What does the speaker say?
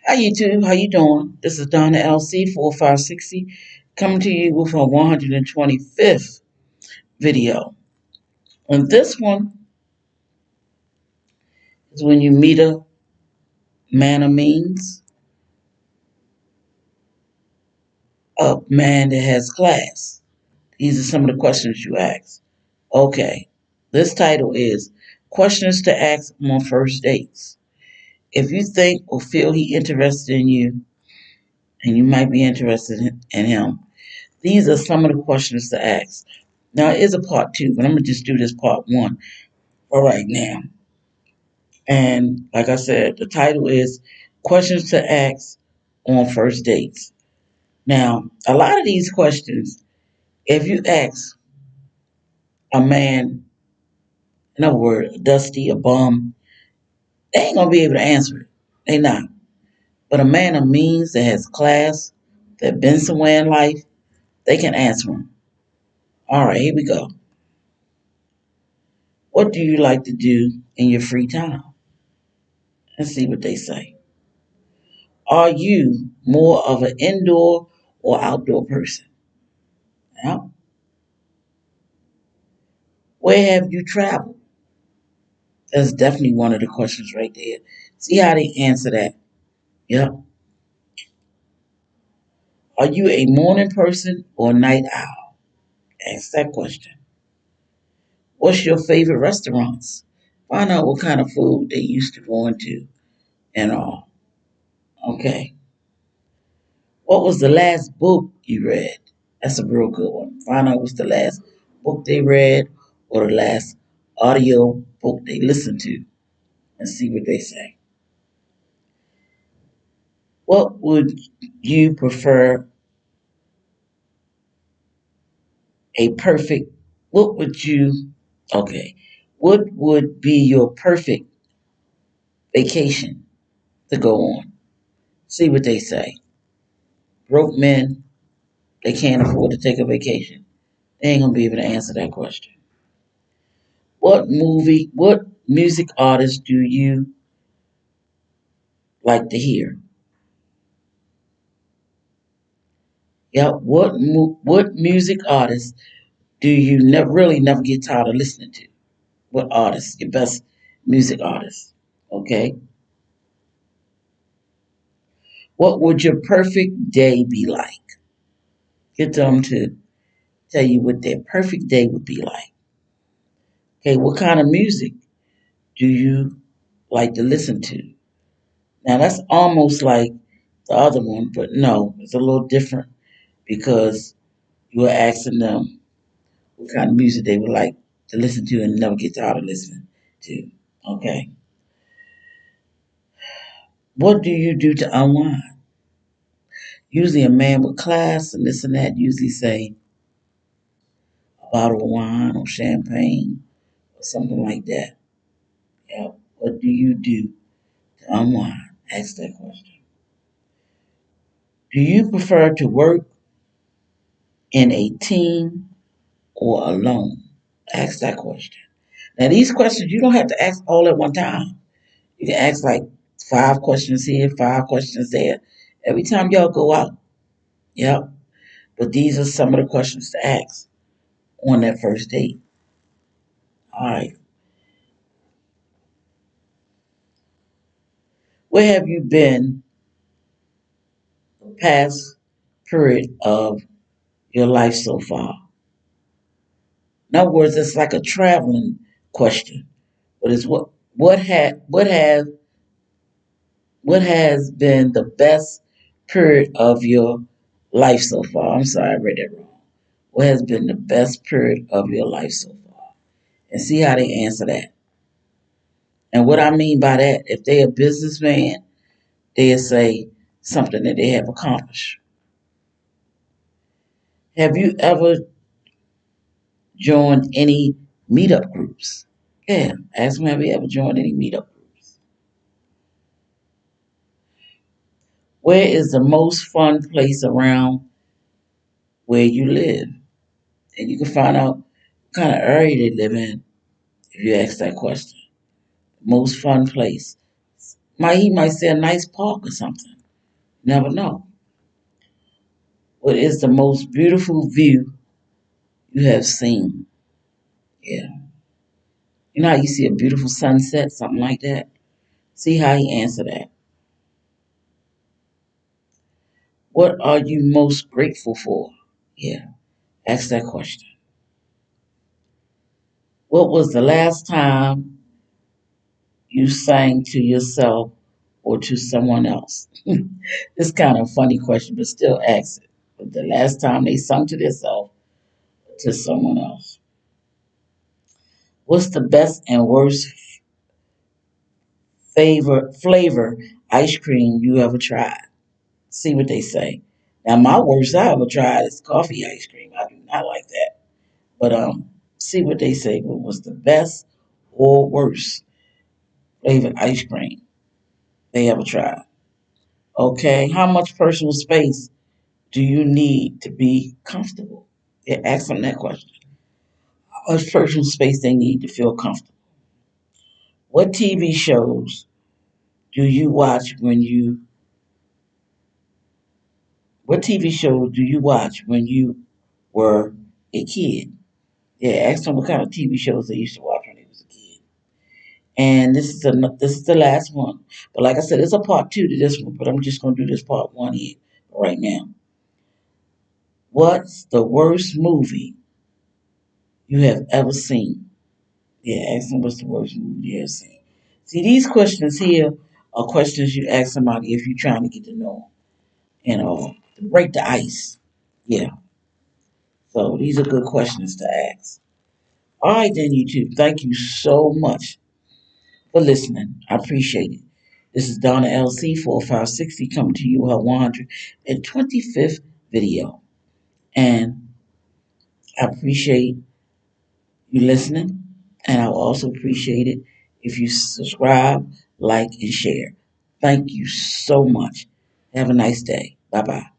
Hi YouTube, how you doing? This is Donna LC 4560 coming to you with our 125th video. And this one is when you meet a man of means, a man that has class. These are some of the questions you ask. Okay, this title is Questions to Ask on First Dates. If you think or feel he interested in you, and you might be interested in him, these are some of the questions to ask. Now, it is a part two, but I'm going to just do this part one for right now. And like I said, the title is Questions to Ask on First Dates. Now, a lot of these questions, if you ask a man, in other words, dusty, a bum, they ain't going to be able to answer it. They not. But a man of means that has class, that been somewhere in life, they can answer them. All right, here we go. What do you like to do in your free time? Let's see what they say. Are you more of an indoor or outdoor person? Yeah. Where have you traveled? That's definitely one of the questions right there. See how they answer that. Yep. Are you a morning person or night owl? Ask that question. What's your favorite restaurants? Find out what kind of food they used to going to and all. Okay. What was the last book you read? That's a real good one. Find out what's the last book they read or the last audio book they listened to and see what they say. What would you prefer a perfect, what would you, okay, what would be your perfect vacation to go on? See what they say. Broke men, they can't afford to take a vacation. They ain't gonna be able to answer that question. What music artist do you like to hear? Yeah, what music artist do you never get tired of listening to? What artist? Your best music artist? Okay. What would your perfect day be like? Get them to tell you what their perfect day would be like. Okay, what kind of music do you like to listen to? Now that's almost like the other one, but no, it's a little different because you are asking them what kind of music they would like to listen to and never get tired of listening to. Okay. What do you do to unwind? Usually a man with class and this and that usually say a bottle of wine or champagne or something like that. Yeah. What do you do to unwind? Ask that question. Do you prefer to work in a team or alone? Ask that question. Now these questions you don't have to ask all at one time. You can ask like 5 questions here, 5 questions there. Every time y'all go out. Yep. But these are some of the questions to ask on that first date. All right. Where have you been the past period of your life so far? In other words, it's like a traveling question. But it's what has been the best period of your life so far? I'm sorry, I read that wrong. What has been the best period of your life so far? And see how they answer that. And what I mean by that, if they're a businessman, they'll say something that they have accomplished. Have you ever joined any meetup groups? Yeah, ask them, have you ever joined any meetup groups? Where is the most fun place around where you live? And you can find out what kind of area they live in if you ask that question. Most fun place. He might say a nice park or something. Never know. What is the most beautiful view you have seen? Yeah. You know how you see a beautiful sunset, something like that? See how he answered that. What are you most grateful for? Yeah. Ask that question. What was the last time you sang to yourself or to someone else? It's kind of a funny question, but still ask it. But the last time they sung to themselves or to someone else. What's the best and worst flavor ice cream you ever tried? See what they say. Now my worst I ever tried is coffee ice cream. I do not like that. But see what they say. What was the best or worst flavored ice cream they ever tried? Okay. How much personal space do you need to be comfortable? Yeah, ask them that question. How much personal space they need to feel comfortable? What TV shows do you watch when you what TV shows do you watch when you were a kid? Yeah, ask them what kind of TV shows they used to watch when they was a kid. And this is the last one. But like I said, it's a part two to this one. But I'm just gonna do this part one here right now. What's the worst movie you have ever seen? Yeah, ask them what's the worst movie you ever seen. See, these questions here are questions you ask somebody if you're trying to get to know them, to break the ice. Yeah, so these are good questions to ask. All right, then, YouTube. Thank you so much for listening. I appreciate it. This is Donna LC 4560 coming to you her 125th video. And I appreciate you listening. And I will also appreciate it if you subscribe, like, and share. Thank you so much. Have a nice day. Bye bye.